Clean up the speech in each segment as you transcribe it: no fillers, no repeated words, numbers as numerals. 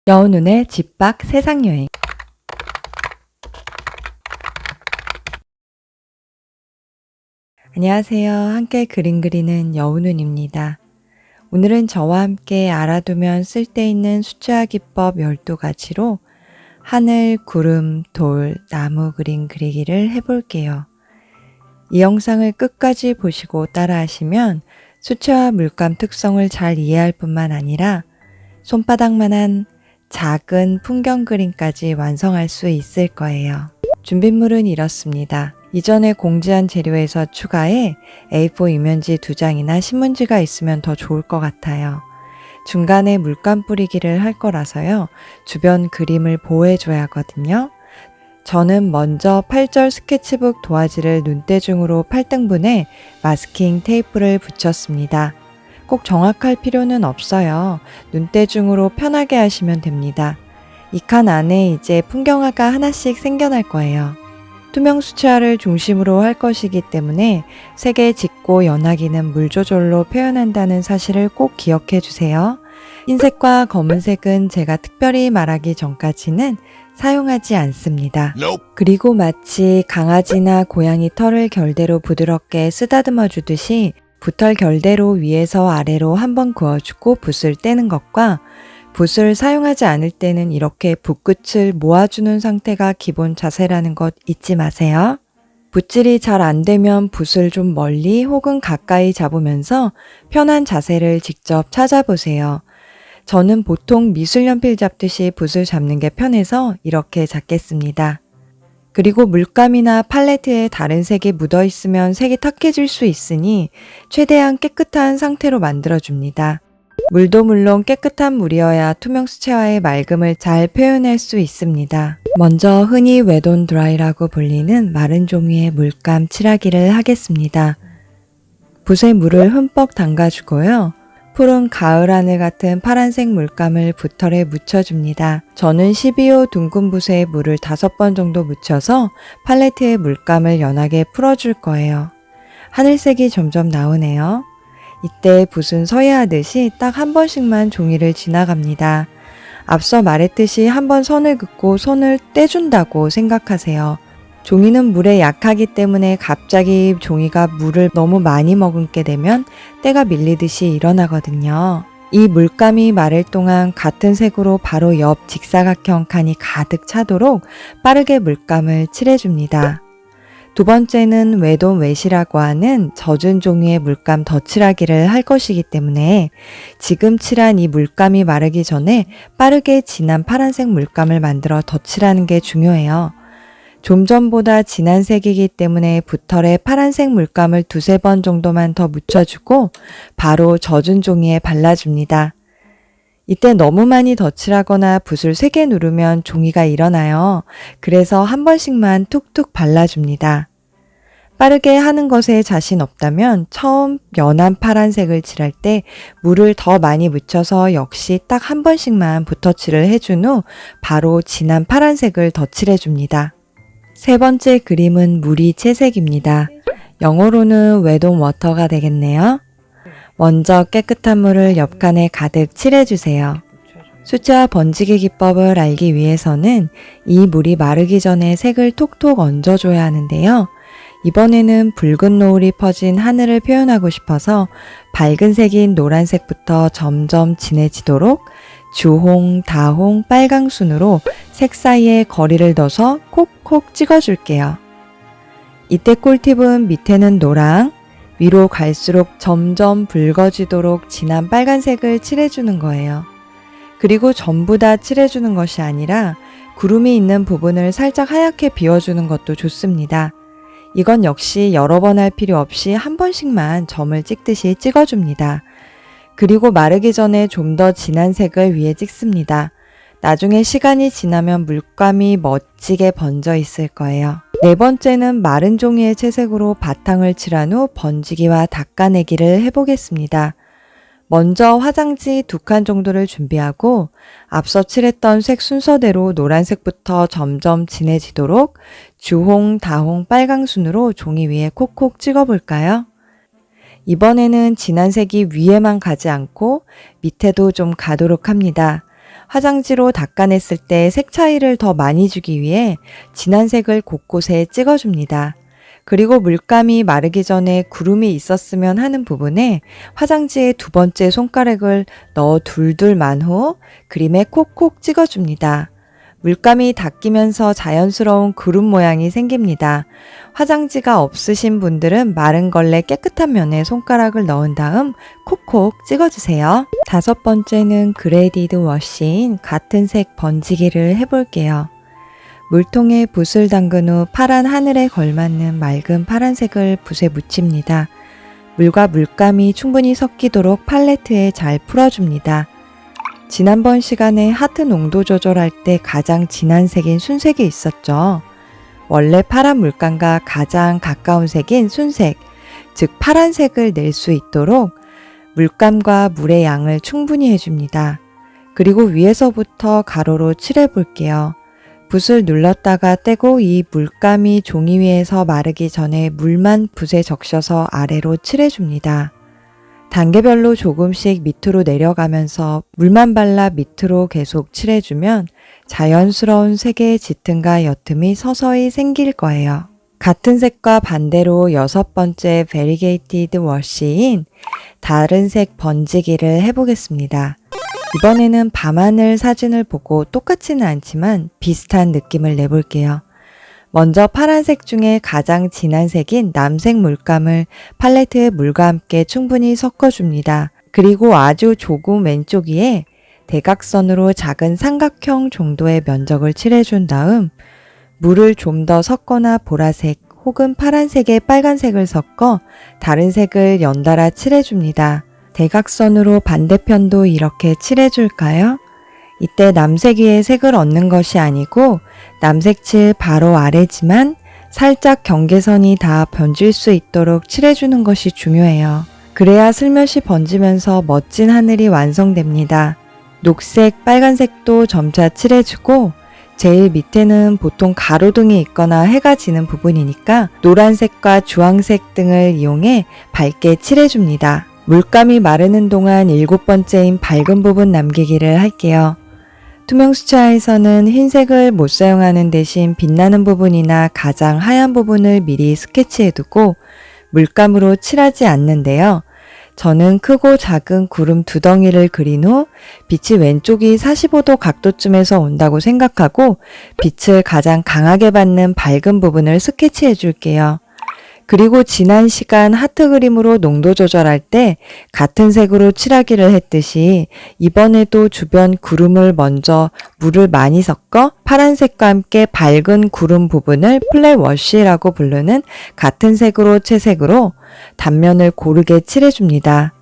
여운운의 집 밖 세상여행. 안녕하세요. 함께 그림 그리는 여운운입니다. 오늘은 저와 함께 알아두면 쓸데있는 수채화 기법 12가지로 하늘, 구름, 돌, 나무 그림 그리기를 해볼게요. 이 영상을 끝까지 보시고 따라하시면 수채화 물감 특성을 잘 이해할 뿐만 아니라 손바닥만한 작은 풍경 그림까지 완성할 수 있을 거예요. 준비물은 이렇습니다. 이전에 공지한 재료에서 추가해 A4 이면지 2장이나 신문지가 있으면 더 좋을 것 같아요. 중간에 물감 뿌리기를 할 거라서요. 주변 그림을 보호해줘야 하거든요. 저는 먼저 8절 스케치북 도화지를 눈대중으로 8등분해 마스킹 테이프를 붙였습니다. 꼭 정확할 필요는 없어요. 눈대중으로 편하게 하시면 됩니다. 이 칸 안에 이제 풍경화가 하나씩 생겨날 거예요. 투명 수채화를 중심으로 할 것이기 때문에 색의 짙고 연하기는 물 조절로 표현한다는 사실을 꼭 기억해 주세요. 흰색과 검은색은 제가 특별히 말하기 전까지는 사용하지 않습니다. 그리고 마치 강아지나 고양이 털을 결대로 부드럽게 쓰다듬어 주듯이 붓털 결대로 위에서 아래로 한번 그어주고 붓을 떼는 것과 붓을 사용하지 않을 때는 이렇게 붓끝을 모아주는 상태가 기본 자세라는 것 잊지 마세요. 붓질이 잘 안 되면 붓을 좀 멀리 혹은 가까이 잡으면서 편한 자세를 직접 찾아보세요. 저는 보통 미술연필 잡듯이 붓을 잡는 게 편해서 이렇게 잡겠습니다. 그리고 물감이나 팔레트에 다른 색이 묻어 있으면 색이 탁해질 수 있으니 최대한 깨끗한 상태로 만들어줍니다. 물도 물론 깨끗한 물이어야 투명 수채화의 맑음을 잘 표현할 수 있습니다. 먼저 흔히 웨돈 드라이라고 불리는 마른 종이에 물감 칠하기를 하겠습니다. 붓에 물을 흠뻑 담가주고요. 푸른 가을 하늘 같은 파란색 물감을 붓털에 묻혀줍니다. 저는 12호 둥근 붓에 물을 5번 정도 묻혀서 팔레트에 물감을 연하게 풀어줄 거예요. 하늘색이 점점 나오네요. 이때 붓은 서예하듯이 딱 한 번씩만 종이를 지나갑니다. 앞서 말했듯이 한번 선을 긋고 손을 떼준다고 생각하세요. 종이는 물에 약하기 때문에 갑자기 종이가 물을 너무 많이 머금게 되면 때가 밀리듯이 일어나거든요. 이 물감이 마를 동안 같은 색으로 바로 옆 직사각형 칸이 가득 차도록 빠르게 물감을 칠해줍니다. 두 번째는 웨돈 웻이라고 하는 젖은 종이에 물감 덧칠하기를 할 것이기 때문에 지금 칠한 이 물감이 마르기 전에 빠르게 진한 파란색 물감을 만들어 덧칠하는 게 중요해요. 좀 전보다 진한 색이기 때문에 붓털에 파란색 물감을 2-3번 정도만 더 묻혀주고 바로 젖은 종이에 발라줍니다. 이때 너무 많이 덧칠하거나 붓을 세게 누르면 종이가 일어나요. 그래서 한 번씩만 툭툭 발라줍니다. 빠르게 하는 것에 자신 없다면 처음 연한 파란색을 칠할 때 물을 더 많이 묻혀서 역시 딱 한 번씩만 붓터칠을 해준 후 바로 진한 파란색을 덧칠해줍니다. 세 번째 그림은 물이 채색입니다. 영어로는 웨돈 워터가 되겠네요. 먼저 깨끗한 물을 옆 칸에 가득 칠해주세요. 수채화 번지기 기법을 알기 위해서는 이 물이 마르기 전에 색을 톡톡 얹어줘야 하는데요. 이번에는 붉은 노을이 퍼진 하늘을 표현하고 싶어서 밝은 색인 노란색부터 점점 진해지도록 주홍, 다홍, 빨강 순으로 색 사이에 거리를 둬서 콕콕 찍어줄게요. 이때 꿀팁은 밑에는 노랑, 위로 갈수록 점점 붉어지도록 진한 빨간색을 칠해주는 거예요. 그리고 전부 다 칠해주는 것이 아니라 구름이 있는 부분을 살짝 하얗게 비워주는 것도 좋습니다. 이건 역시 여러 번 할 필요 없이 한 번씩만 점을 찍듯이 찍어줍니다. 그리고 마르기 전에 좀 더 진한 색을 위에 찍습니다. 나중에 시간이 지나면 물감이 멋지게 번져 있을 거예요. 네 번째는 마른 종이의 채색으로 바탕을 칠한 후 번지기와 닦아내기를 해보겠습니다. 먼저 화장지 2칸 정도를 준비하고 앞서 칠했던 색 순서대로 노란색부터 점점 진해지도록 주홍, 다홍, 빨강 순으로 종이 위에 콕콕 찍어볼까요? 이번에는 진한 색이 위에만 가지 않고 밑에도 좀 가도록 합니다. 화장지로 닦아냈을 때 색 차이를 더 많이 주기 위해 진한 색을 곳곳에 찍어줍니다. 그리고 물감이 마르기 전에 구름이 있었으면 하는 부분에 화장지에 두 번째 손가락을 넣어 둘둘 만 후 그림에 콕콕 찍어줍니다. 물감이 닦이면서 자연스러운 구름 모양이 생깁니다. 화장지가 없으신 분들은 마른 걸레 깨끗한 면에 손가락을 넣은 다음 콕콕 찍어주세요. 다섯 번째는 그레디드 워시인 같은 색 번지기를 해볼게요. 물통에 붓을 담근 후 파란 하늘에 걸맞는 맑은 파란색을 붓에 묻힙니다. 물과 물감이 충분히 섞이도록 팔레트에 잘 풀어줍니다. 지난번 시간에 하트 농도 조절할 때 가장 진한 색인 순색이 있었죠. 원래 파란 물감과 가장 가까운 색인 순색, 즉 파란색을 낼 수 있도록 물감과 물의 양을 충분히 해줍니다. 그리고 위에서부터 가로로 칠해 볼게요. 붓을 눌렀다가 떼고 이 물감이 종이 위에서 마르기 전에 물만 붓에 적셔서 아래로 칠해줍니다. 단계별로 조금씩 밑으로 내려가면서 물만 발라 밑으로 계속 칠해주면 자연스러운 색의 짙음과 옅음이 서서히 생길 거예요. 같은 색과 반대로 여섯 번째 베리게이티드 워시인 다른 색 번지기를 해보겠습니다. 이번에는 밤하늘 사진을 보고 똑같지는 않지만 비슷한 느낌을 내볼게요. 먼저 파란색 중에 가장 진한 색인 남색 물감을 팔레트에 물과 함께 충분히 섞어줍니다. 그리고 아주 조금 왼쪽 위에 대각선으로 작은 삼각형 정도의 면적을 칠해준 다음 물을 좀 더 섞거나 보라색 혹은 파란색에 빨간색을 섞어 다른 색을 연달아 칠해줍니다. 대각선으로 반대편도 이렇게 칠해줄까요? 이때 남색 위에 색을 얹는 것이 아니고 남색칠 바로 아래지만 살짝 경계선이 다 번질 수 있도록 칠해주는 것이 중요해요. 그래야 슬며시 번지면서 멋진 하늘이 완성됩니다. 녹색, 빨간색도 점차 칠해주고 제일 밑에는 보통 가로등이 있거나 해가 지는 부분이니까 노란색과 주황색 등을 이용해 밝게 칠해줍니다. 물감이 마르는 동안 7번째인 밝은 부분 남기기를 할게요. 투명 수채화에서는 흰색을 못 사용하는 대신 빛나는 부분이나 가장 하얀 부분을 미리 스케치해두고 물감으로 칠하지 않는데요. 저는 크고 작은 구름 두 덩이를 그린 후 빛이 왼쪽이 45도 각도쯤에서 온다고 생각하고 빛을 가장 강하게 받는 밝은 부분을 스케치해 줄게요. 그리고 지난 시간 하트 그림으로 농도 조절할 때 같은 색으로 칠하기를 했듯이 이번에도 주변 구름을 먼저 물을 많이 섞어 파란색과 함께 밝은 구름 부분을 플랫 워시라고 부르는 같은 색으로 채색으로 단면을 고르게 칠해줍니다.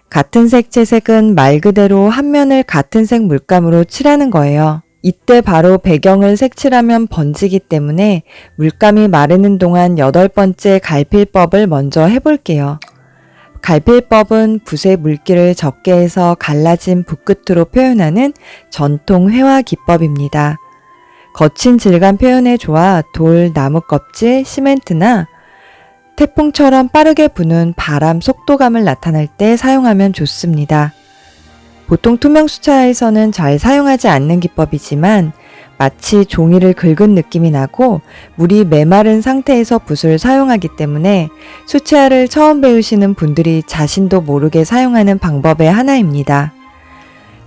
같은 색 채색은 말 그대로 한 면을 같은 색 물감으로 칠하는 거예요. 이때 바로 배경을 색칠하면 번지기 때문에 물감이 마르는 동안 8번째 갈필법을 먼저 해볼게요. 갈필법은 붓의 물기를 적게 해서 갈라진 붓끝으로 표현하는 전통 회화 기법입니다. 거친 질감 표현에 좋아 돌, 나무 껍질, 시멘트나 태풍처럼 빠르게 부는 바람 속도감을 나타낼 때 사용하면 좋습니다. 보통 투명 수채화에서는 잘 사용하지 않는 기법이지만 마치 종이를 긁은 느낌이 나고 물이 메마른 상태에서 붓을 사용하기 때문에 수채화를 처음 배우시는 분들이 자신도 모르게 사용하는 방법의 하나입니다.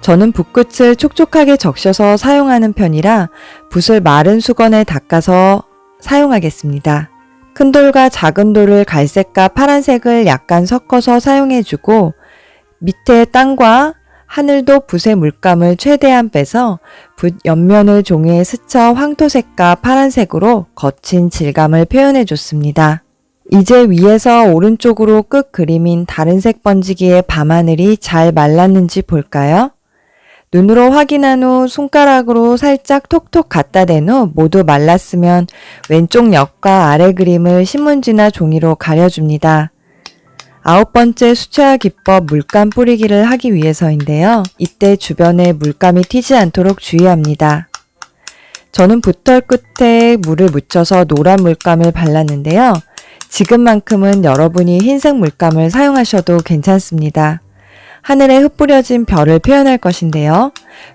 저는 붓끝을 촉촉하게 적셔서 사용하는 편이라 붓을 마른 수건에 닦아서 사용하겠습니다. 큰 돌과 작은 돌을 갈색과 파란색을 약간 섞어서 사용해주고 밑에 땅과 하늘도 붓의 물감을 최대한 빼서 붓 옆면을 종이에 스쳐 황토색과 파란색으로 거친 질감을 표현해 줬습니다. 이제 위에서 오른쪽으로 끝 그림인 다른 색 번지기의 밤하늘이 잘 말랐는지 볼까요? 눈으로 확인한 후 손가락으로 살짝 톡톡 갖다 댄 후 모두 말랐으면 왼쪽 옆과 아래 그림을 신문지나 종이로 가려줍니다. 9번째 수채화 기법 물감 뿌리기를 하기 위해서인데요. 이때 주변에 물감이 튀지 않도록 주의합니다. 저는 붓털 끝에 물을 묻혀서 노란 물감을 발랐는데요. 지금만큼은 여러분이 흰색 물감을 사용하셔도 괜찮습니다. 하늘에 흩뿌려진 별을 표현할 것인데요.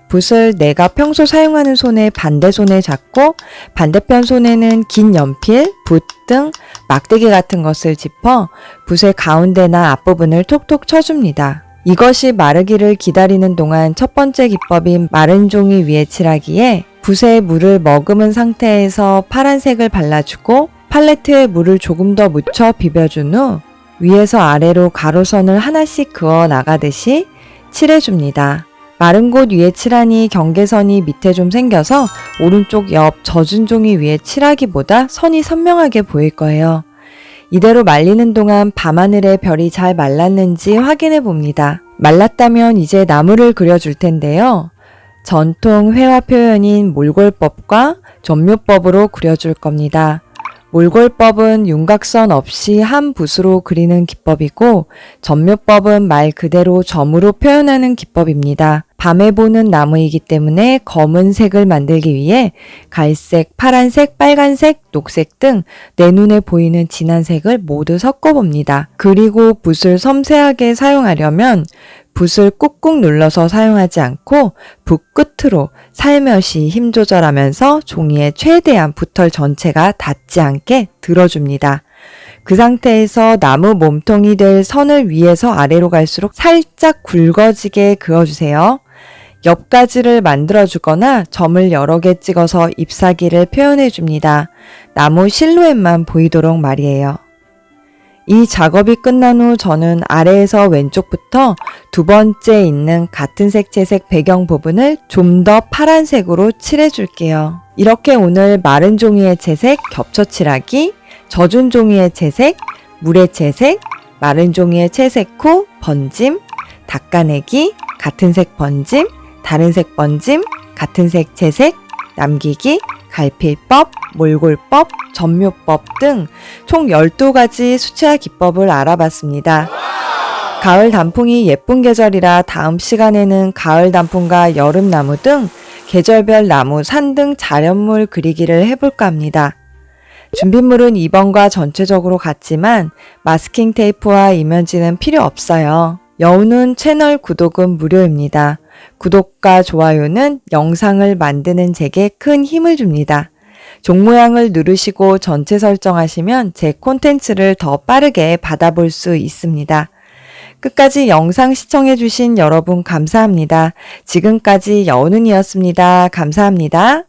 붓을 내가 평소 사용하는 손의 반대 손에 잡고 반대편 손에는 긴 연필, 붓 등 막대기 같은 것을 짚어 붓의 가운데나 앞부분을 톡톡 쳐줍니다. 이것이 마르기를 기다리는 동안 첫 번째 기법인 마른 종이 위에 칠하기에 붓에 물을 머금은 상태에서 파란색을 발라주고 팔레트에 물을 조금 더 묻혀 비벼준 후 위에서 아래로 가로선을 하나씩 그어 나가듯이 칠해줍니다. 마른 곳 위에 칠하니 경계선이 밑에 좀 생겨서 오른쪽 옆 젖은 종이 위에 칠하기보다 선이 선명하게 보일 거예요. 이대로 말리는 동안 밤하늘의 별이 잘 말랐는지 확인해 봅니다. 말랐다면 이제 나무를 그려줄 텐데요. 전통 회화 표현인 몰골법과 점묘법으로 그려줄 겁니다. 몰골법은 윤곽선 없이 한 붓으로 그리는 기법이고 점묘법은 말 그대로 점으로 표현하는 기법입니다. 밤에 보는 나무이기 때문에 검은색을 만들기 위해 갈색, 파란색, 빨간색, 녹색 등 내 눈에 보이는 진한 색을 모두 섞어봅니다. 그리고 붓을 섬세하게 사용하려면 붓을 꾹꾹 눌러서 사용하지 않고 붓 끝으로 살며시 힘 조절하면서 종이에 최대한 붓털 전체가 닿지 않게 들어줍니다. 그 상태에서 나무 몸통이 될 선을 위에서 아래로 갈수록 살짝 굵어지게 그어주세요. 옆가지를 만들어주거나 점을 여러 개 찍어서 잎사귀를 표현해줍니다. 나무 실루엣만 보이도록 말이에요. 이 작업이 끝난 후 저는 아래에서 왼쪽부터 두 번째 있는 같은 색 채색 배경 부분을 좀 더 파란색으로 칠해줄게요. 이렇게 오늘 마른 종이의 채색 겹쳐 칠하기, 젖은 종이의 채색, 물의 채색, 마른 종이의 채색 후 번짐, 닦아내기, 같은 색 번짐, 다른 색 번짐, 같은 색 채색, 남기기, 갈필법, 몰골법, 점묘법 등 총 12가지 수채화 기법을 알아봤습니다. 가을 단풍이 예쁜 계절이라 다음 시간에는 가을 단풍과 여름 나무 등 계절별 나무, 산 등 자연물 그리기를 해볼까 합니다. 준비물은 이번과 전체적으로 같지만 마스킹 테이프와 이면지는 필요 없어요. 여우는 채널 구독은 무료입니다. 구독과 좋아요는 영상을 만드는 제게 큰 힘을 줍니다. 종 모양을 누르시고 전체 설정하시면 제 콘텐츠를 더 빠르게 받아볼 수 있습니다. 끝까지 영상 시청해주신 여러분 감사합니다. 지금까지 여우눈이었습니다. 감사합니다.